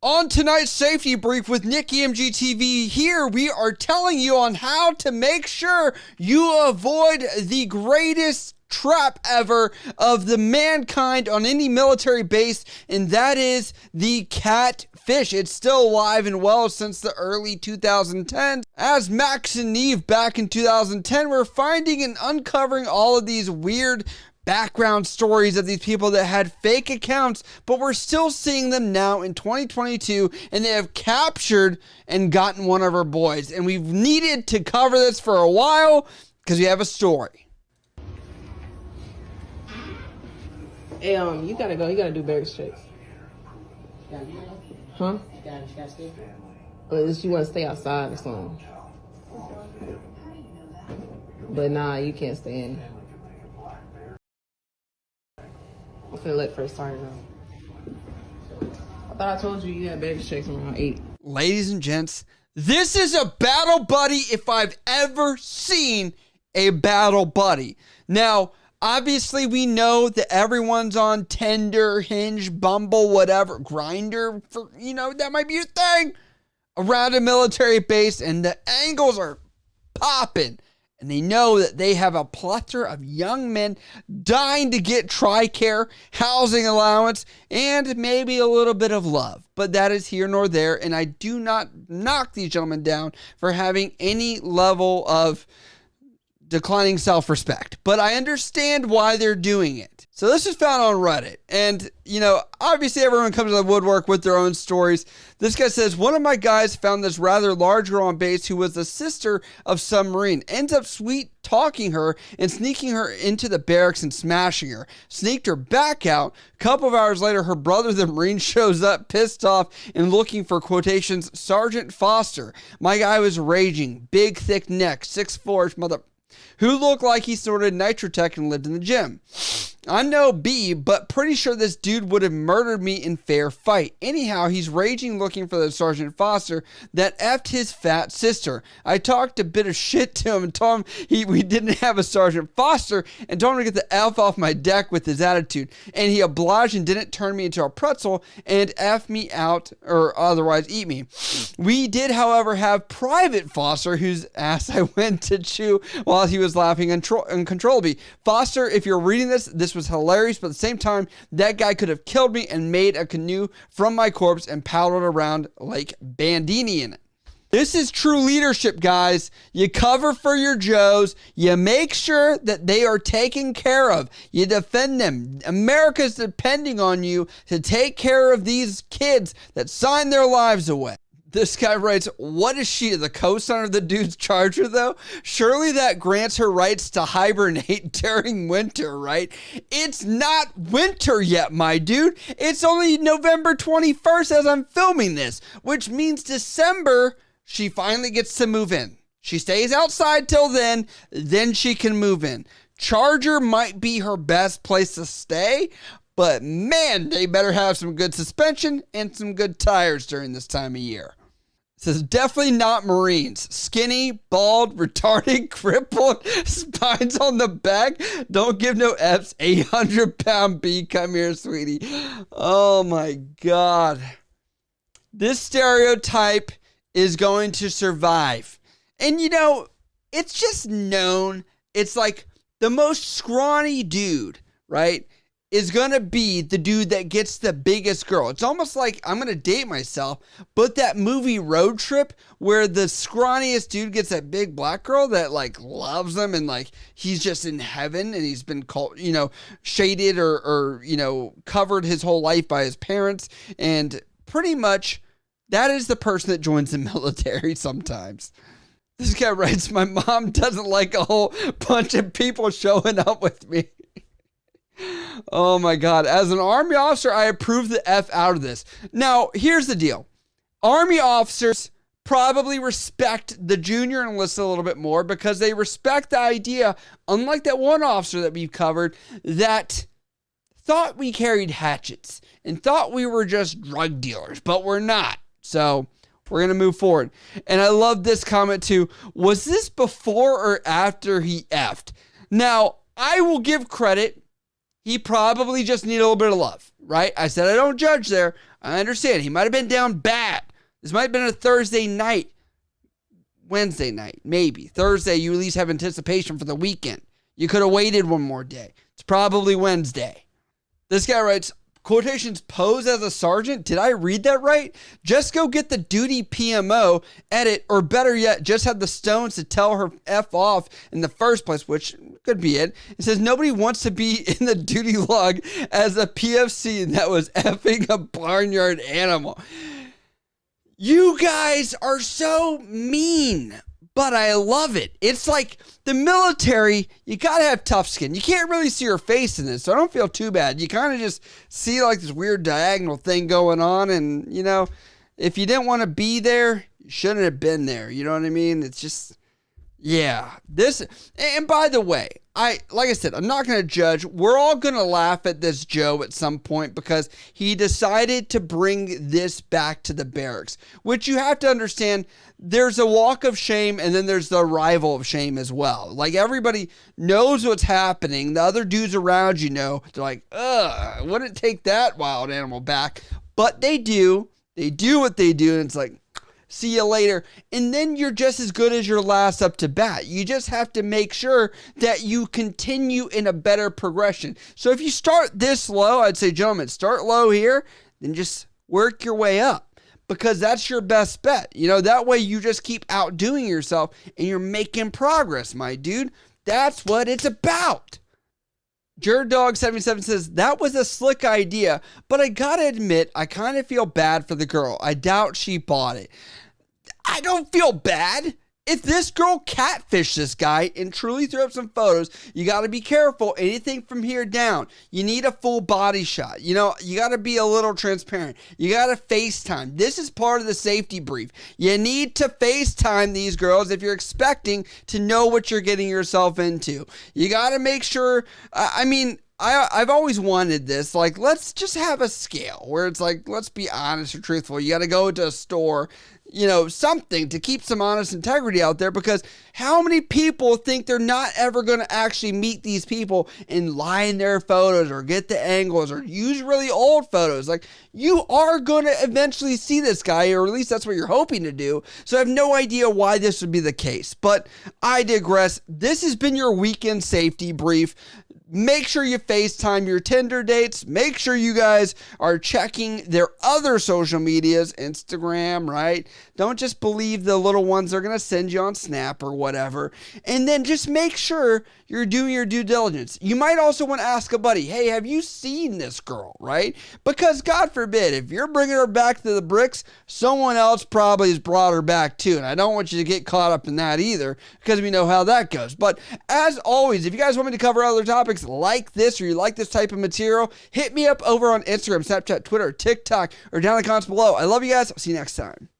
On tonight's safety brief with NickyMGTV, here we are telling you on how to make sure you avoid the greatest trap ever of the mankind on any military base, and that is the catfish. It's still alive and well since the early 2010s. As Max and Neve back in 2010 were finding and uncovering all of these weird background stories of these people that had fake accounts, but we're still seeing them now in 2022, and they have captured and gotten one of our boys. And we've needed to cover this for a while because we have a story. Hey, you gotta go. You gotta do barracks checks. Huh? Unless you want to stay outside or something. But nah, you can't stay in. I'm finna let first sergeant know. I thought I told you you had barracks checks around 8. Ladies and gents, this is a battle buddy if I've ever seen a battle buddy. Now, obviously, we know that everyone's on Tinder, Hinge, Bumble, whatever, Grinder, for, that might be your thing, around a military base, and the angles are popping. And they know that they have a plethora of young men dying to get TRICARE, housing allowance, and maybe a little bit of love. But that is here nor there, and I do not knock these gentlemen down for having any level of declining self-respect. But I understand why they're doing it. So this was found on Reddit. And, obviously everyone comes to the woodwork with their own stories. This guy says, one of my guys found this rather large girl on base who was the sister of some Marine. Ends up sweet talking her and sneaking her into the barracks and smashing her. Sneaked her back out. A couple of hours later, her brother, the Marine, shows up pissed off and looking for quotations, Sergeant Foster. My guy was raging. Big, thick neck, 6'4" mother... who looked like he snorted Nitrotech and lived in the gym. I'm no B, but pretty sure this dude would have murdered me in fair fight. Anyhow, he's raging looking for the Sergeant Foster that effed his fat sister. I talked a bit of shit to him and told him we didn't have a Sergeant Foster and told him to get the F off my deck with his attitude. And he obliged and didn't turn me into a pretzel and F me out or otherwise eat me. We did, however, have Private Foster, whose ass I went to chew while he was laughing uncontrollably. Foster, if you're reading this was hilarious, but at the same time, that guy could have killed me and made a canoe from my corpse and paddled around Lake Bandini in it. This is true leadership, guys. You cover for your Joes. You make sure that they are taken care of. You defend them. America's depending on you to take care of these kids that sign their lives away. This guy writes, what is she, the co-signer of the dude's charger, though? Surely that grants her rights to hibernate during winter, right? It's not winter yet, my dude. It's only November 21st as I'm filming this, which means December, she finally gets to move in. She stays outside till then she can move in. Charger might be her best place to stay, but man, they better have some good suspension and some good tires during this time of year. It says, definitely not Marines. Skinny, bald, retarded, crippled, spines on the back. Don't give no F's. 800-pound B. Come here, sweetie. Oh, my God. This stereotype is going to survive. And, it's just known. It's like the most scrawny dude, right, is going to be the dude that gets the biggest girl. It's almost like, I'm going to date myself, but that movie Road Trip where the scrawniest dude gets that big black girl that loves him and he's just in heaven and he's been called, shaded or covered his whole life by his parents. And pretty much that is the person that joins the military sometimes. This guy writes, my mom doesn't like a whole bunch of people showing up with me. Oh my God. As an Army officer, I approve the F out of this. Now, here's the deal. Army officers probably respect the junior enlisted a little bit more because they respect the idea, unlike that one officer that we've covered, that thought we carried hatchets and thought we were just drug dealers, but we're not. So we're going to move forward. And I love this comment too. Was this before or after he effed? Now, I will give credit. he probably just needed a little bit of love, right? I said I don't judge there. I understand. He might have been down bad. This might have been a Thursday night, Wednesday night, maybe. Thursday, you at least have anticipation for the weekend. You could have waited one more day. It's probably Wednesday. This guy writes, quotations, pose as a sergeant? Did I read that right? Just go get the duty PMO, edit, or better yet, just have the stones to tell her F off in the first place, which could be it. It says nobody wants to be in the duty log as a PFC that was effing a barnyard animal. You guys are so mean, but I love it. It's like the military, you gotta have tough skin. You can't really see her face in this, so I don't feel too bad. You kind of just see like this weird diagonal thing going on, and you know, if you didn't want to be there, you shouldn't have been there. You know what I mean? It's just, yeah. This, and by the way, like I said, I'm not going to judge. We're all going to laugh at this Joe at some point because he decided to bring this back to the barracks, which you have to understand. There's a walk of shame and then there's the arrival of shame as well. Like everybody knows what's happening. The other dudes around you know. They're like, ugh, I wouldn't take that wild animal back. But they do. They do what they do. And it's like, see you later. And then you're just as good as your last up to bat. You just have to make sure that you continue in a better progression. So if you start this low, I'd say, gentlemen, start low here, then just work your way up, because that's your best bet. You know, that way you just keep outdoing yourself and you're making progress, my dude. That's what it's about. JerdDog77 says, that was a slick idea, but I gotta admit, I kind of feel bad for the girl. I doubt she bought it. I don't feel bad. If this girl catfished this guy and truly threw up some photos, you gotta be careful. Anything from here down, you need a full body shot. You know, you gotta be a little transparent. You gotta FaceTime. This is part of the safety brief. You need to FaceTime these girls if you're expecting to know what you're getting yourself into. You gotta make sure, I've always wanted this. Like, let's just have a scale where it's like, let's be honest or truthful. You got to go to a store, you know, something to keep some honest integrity out there, because how many people think they're not ever going to actually meet these people and line their photos or get the angles or use really old photos? Like, you are going to eventually see this guy, or at least that's what you're hoping to do. So I have no idea why this would be the case, but I digress. This has been your weekend safety brief. Make sure you FaceTime your Tinder dates. Make sure you guys are checking their other social medias, Instagram, right? Don't just believe the little ones they're going to send you on Snap or whatever. And then just make sure you're doing your due diligence. You might also want to ask a buddy, hey, have you seen this girl, right? Because God forbid, if you're bringing her back to the bricks, someone else probably has brought her back too. And I don't want you to get caught up in that either, because we know how that goes. But as always, if you guys want me to cover other topics like this, or you like this type of material, hit me up over on Instagram, Snapchat, Twitter, TikTok, or down in the comments below. I love you guys. I'll see you next time.